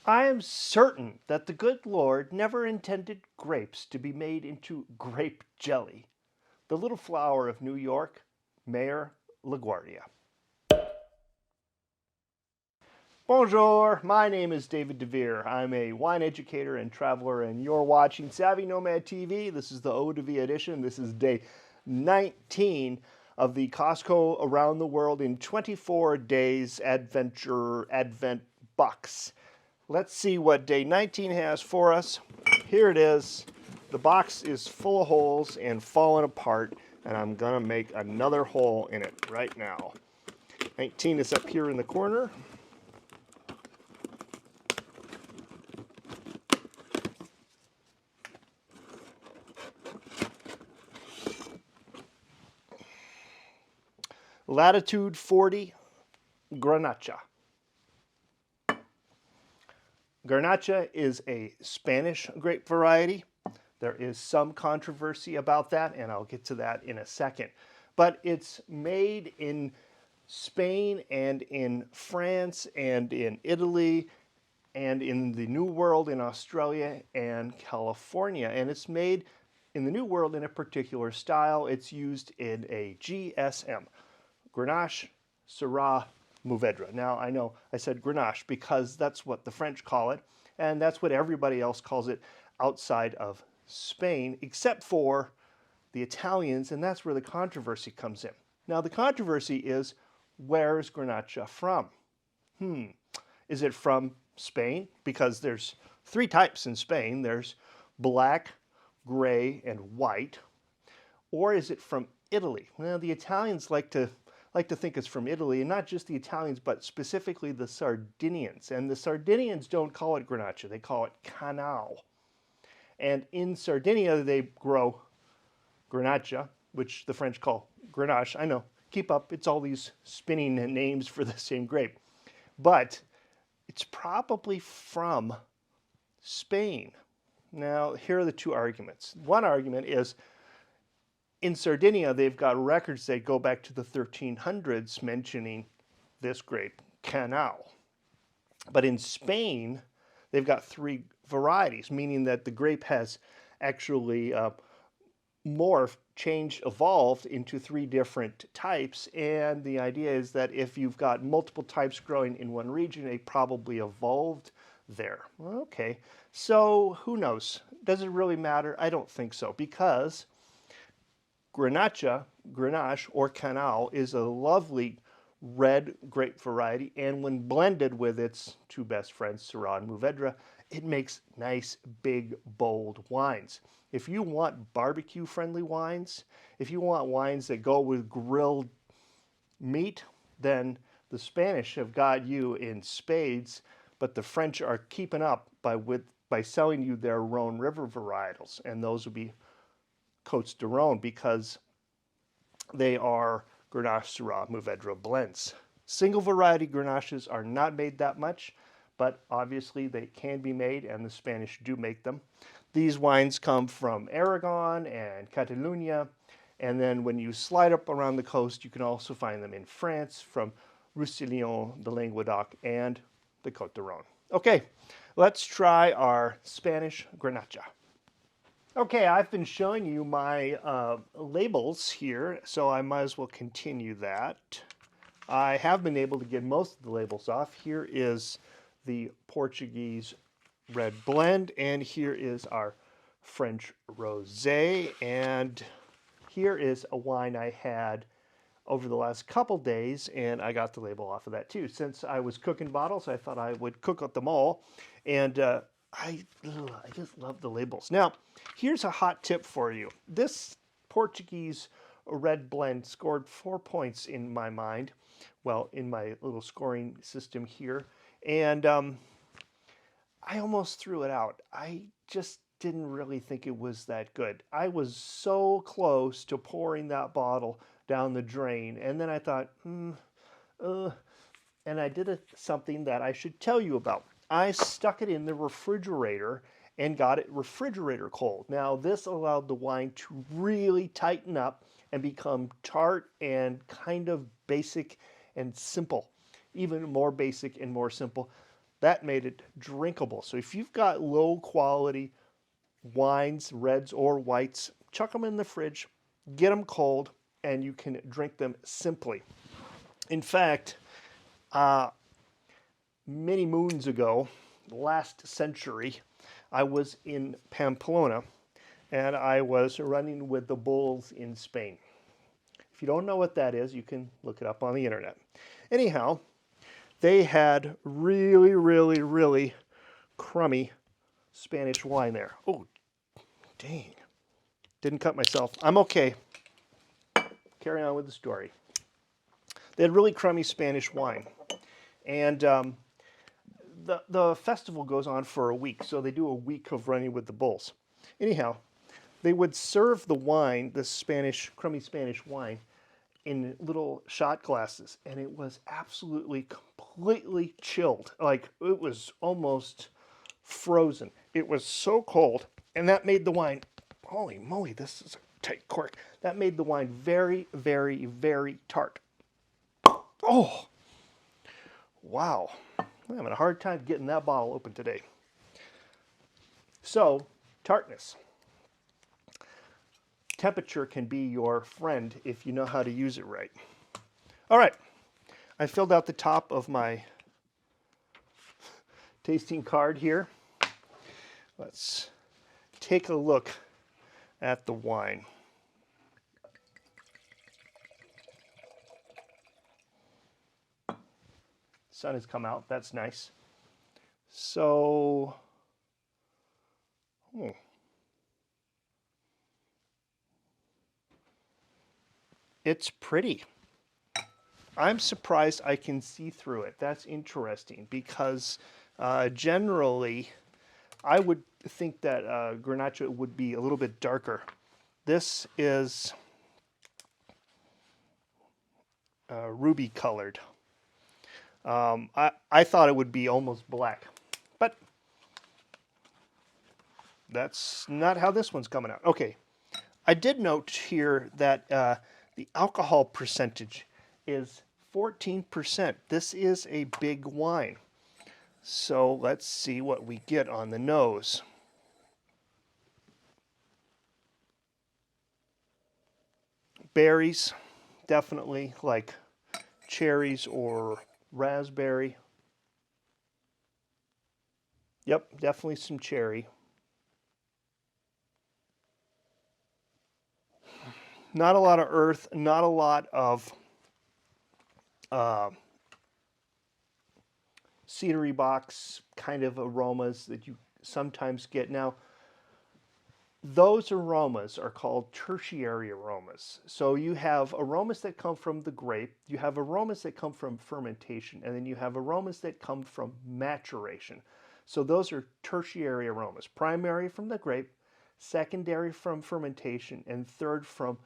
I am certain that the good Lord never intended grapes to be made into grape jelly. The Little Flower of New York, Mayor LaGuardia. Bonjour, my name is David DeVere. I'm a wine educator and traveler, and you're watching Savvy Nomad TV. This is the Eau de Vie edition. This is day 19 of the Costco Around the World in 24 Days Adventure Advent Box. Let's see what day 19 has for us. Here it is. The box is full of holes and falling apart, and I'm gonna make another hole in it right now. 19 is up here in the corner. Latitude 40, Garnacha. Garnacha is a Spanish grape variety. There is some controversy about that, and I'll get to that in a second. But it's made in Spain and in France and in Italy and in the New World in Australia and California. And it's made in the New World in a particular style. It's used in a GSM. Grenache, Syrah, Mourvedre. Now, I know I said Grenache because that's what the French call it, and that's what everybody else calls it outside of Spain, except for the Italians, and that's where the controversy comes in. Now, the controversy is, where is Garnacha from? Is it from Spain? Because there's three types in Spain. There's black, gray, and white. Or is it from Italy? Well, the Italians like to think it's from Italy, and not just the Italians, but specifically the Sardinians. And the Sardinians don't call it Grenache, they call it Cannonau. And in Sardinia, they grow Garnacha, which the French call Grenache. I know, keep up, it's all these spinning names for the same grape. But it's probably from Spain. Now, here are the two arguments. One argument is, in Sardinia, they've got records that go back to the 1300s mentioning this grape, Cannonau. But in Spain, they've got three varieties, meaning that the grape has actually morphed, changed, evolved into three different types. And the idea is that if you've got multiple types growing in one region, they probably evolved there. Okay, so who knows? Does it really matter? I don't think so, because Grenache, or Cannonau is a lovely red grape variety, and when blended with its two best friends, Syrah and Mourvedre, it makes nice, big, bold wines. If you want barbecue-friendly wines, if you want wines that go with grilled meat, then the Spanish have got you in spades, but the French are keeping up by selling you their Rhone River varietals, and those would be Côtes de Rhone, because they are Grenache, Syrah, Mourvedre blends. Single variety Grenaches are not made that much, but obviously they can be made, and the Spanish do make them. These wines come from Aragon and Catalonia, and then when you slide up around the coast, you can also find them in France from Roussillon, the Languedoc, and the Côtes de Rhone. Okay, let's try our Spanish Grenache. Okay, I've been showing you my labels here, so I might as well continue that. I have been able to get most of the labels off. Here is the Portuguese red blend, and here is our French rosé, and here is a wine I had over the last couple days, and I got the label off of that too. Since I was cooking bottles, I thought I would cook up them all, and I just love the labels. Now, here's a hot tip for you. This Portuguese red blend scored 4 points in my mind, well, in my little scoring system here, and I almost threw it out. I just didn't really think it was that good. I was so close to pouring that bottle down the drain, and then I thought, and I did something that I should tell you about. I stuck it in the refrigerator and got it refrigerator cold. Now, this allowed the wine to really tighten up and become tart and kind of basic and simple, even more basic and more simple That made it drinkable. So if you've got low quality wines, reds or whites, chuck them in the fridge, get them cold, and you can drink them simply. In fact, many moons ago, last century, I was in Pamplona and I was running with the bulls in Spain. If you don't know what that is, you can look it up on the internet. Anyhow, they had really, really, really crummy Spanish wine there. Oh, dang. Didn't cut myself. I'm okay. Carry on with the story. They had really crummy Spanish wine. And the festival goes on for a week, so they do a week of running with the bulls. Anyhow, they would serve the wine, this Spanish, crummy Spanish wine, in little shot glasses, and it was absolutely completely chilled. Like, it was almost frozen. It was so cold, and that made the wine, holy moly, this is a tight cork. That made the wine very, very, very tart. Oh, wow. I'm having a hard time getting that bottle open today. So, tartness. Temperature can be your friend if you know how to use it right. All right, I filled out the top of my tasting card here. Let's take a look at the wine. Sun has come out, that's nice. So, it's pretty. I'm surprised I can see through it. That's interesting because generally I would think that Garnacha would be a little bit darker. This is ruby colored. I thought it would be almost black, but that's not how this one's coming out. Okay, I did note here that the alcohol percentage is 14%. This is a big wine. So let's see what we get on the nose. Berries, definitely like cherries or raspberry. Yep, definitely some cherry. Not a lot of earth, not a lot of cedary box kind of aromas that you sometimes get. Now, those aromas are called tertiary aromas. So you have aromas that come from the grape, you have aromas that come from fermentation, and then you have aromas that come from maturation. So those are tertiary aromas. Primary from the grape, secondary from fermentation, and third from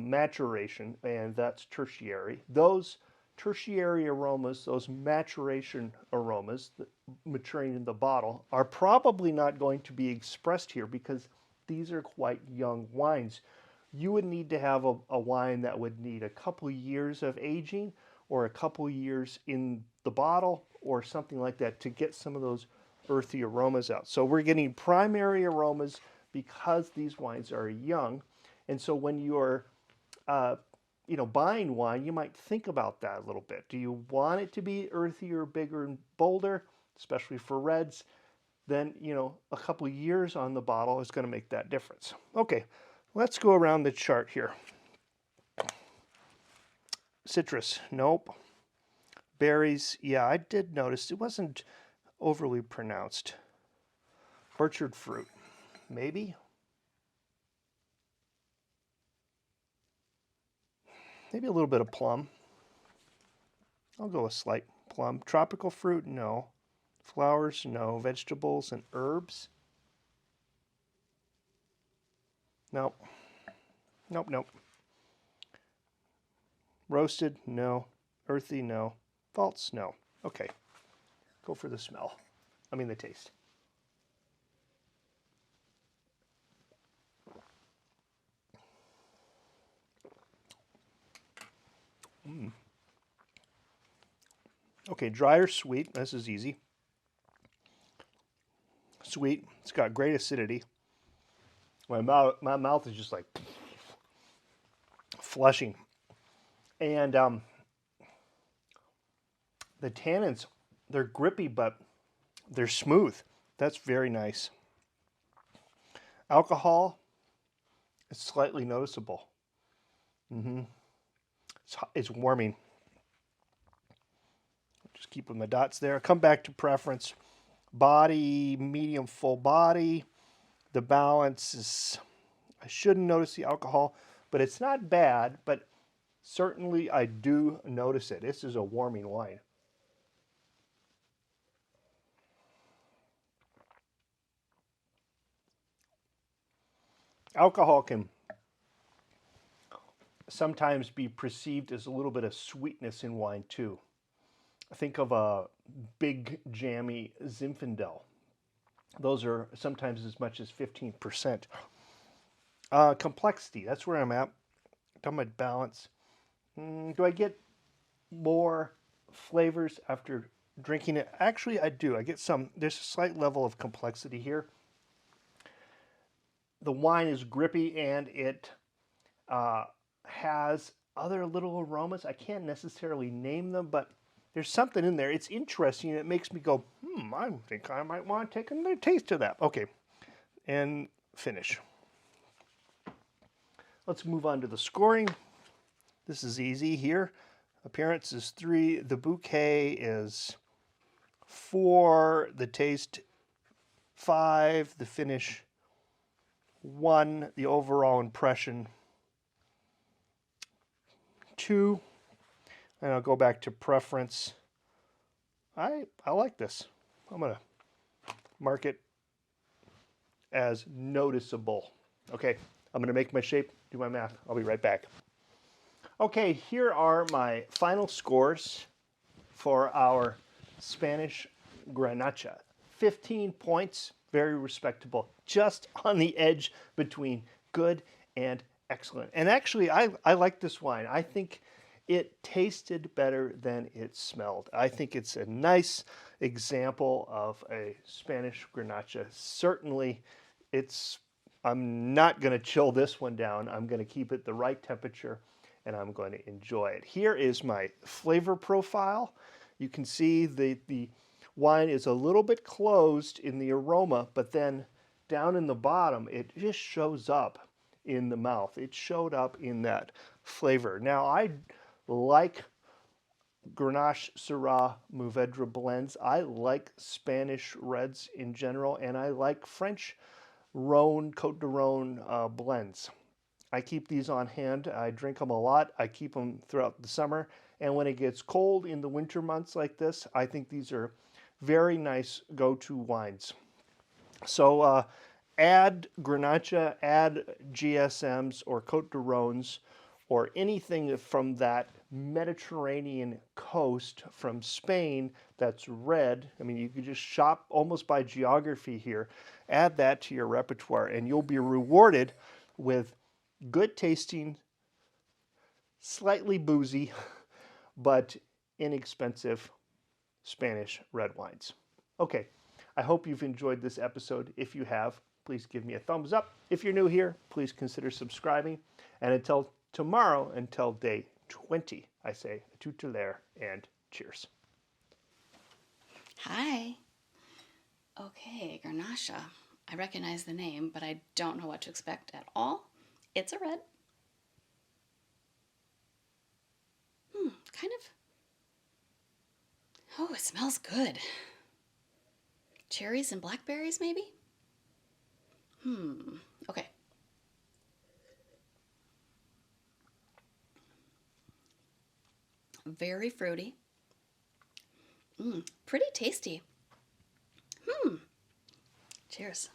maturation, and that's tertiary. Those tertiary aromas, those maturation aromas maturing in the bottle, are probably not going to be expressed here because these are quite young wines. You would need to have a wine that would need a couple years of aging or a couple years in the bottle or something like that to get some of those earthy aromas out. So we're getting primary aromas because these wines are young. And so when you're buying wine, you might think about that a little bit. Do you want it to be earthier, bigger, and bolder, especially for reds? Then, a couple of years on the bottle is going to make that difference. Okay, let's go around the chart here. Citrus, nope. Berries, yeah, I did notice it wasn't overly pronounced. Orchard fruit, maybe. Maybe a little bit of plum. I'll go with slight plum. Tropical fruit, no. Flowers, no. Vegetables and herbs? Nope. Nope, nope. Roasted, no. Earthy, no. False, no. Okay. Go for the smell. I mean the taste. Okay, dry or sweet. This is easy. Sweet. It's got great acidity. My mouth is just like flushing. And the tannins, they're grippy, but they're smooth. That's very nice. Alcohol is slightly noticeable. It's warming. Just keeping my dots there. Come back to preference. Body, medium full body. The balance is, I shouldn't notice the alcohol, but it's not bad, but certainly I do notice it. This is a warming wine. Alcohol can sometimes be perceived as a little bit of sweetness in wine too. Think of a big jammy Zinfandel. Those are sometimes as much as 15%. Complexity, that's where I'm at. Talking about balance. Do I get more flavors after drinking it? Actually, I do. I get some. There's a slight level of complexity here. The wine is grippy and it has other little aromas. I can't necessarily name them, but there's something in there. It's interesting. It makes me go, I think I might want to take another taste of that. Okay, and finish. Let's move on to the scoring. This is easy here. Appearance is 3. The bouquet is 4. The taste 5. The finish 1. The overall impression 2. And I'll go back to preference. I like this. I'm going to mark it as noticeable. Okay, I'm going to make my shape, do my math. I'll be right back. Okay, here are my final scores for our Spanish Garnacha. 15 points, very respectable, just on the edge between good and excellent. And actually, I like this wine. I think it tasted better than it smelled. I think it's a nice example of a Spanish Garnacha. Certainly, I'm not going to chill this one down. I'm going to keep it the right temperature, and I'm going to enjoy it. Here is my flavor profile. You can see the wine is a little bit closed in the aroma, but then down in the bottom, it just shows up in the mouth. It showed up in that flavor. Now, I like Grenache, Syrah, Mourvedre blends. I like Spanish reds in general, and I like French Rhone, Côte de Rhone blends. I keep these on hand. I drink them a lot. I keep them throughout the summer. And when it gets cold in the winter months like this, I think these are very nice go-to wines. So add Garnacha, add GSMs or Côte de Rhones or anything from that Mediterranean coast from Spain that's red. I mean, you could just shop almost by geography here. Add that to your repertoire and you'll be rewarded with good tasting, slightly boozy, but inexpensive Spanish red wines. Okay, I hope you've enjoyed this episode. If you have, please give me a thumbs up. If you're new here, please consider subscribing. And until tomorrow, until day 20, I say tutelare and cheers. Hi. Okay, Garnacha. I recognize the name, but I don't know what to expect at all. It's a red. Kind of. Oh, it smells good. Cherries and blackberries, maybe? Okay. Very fruity. Pretty tasty. Cheers.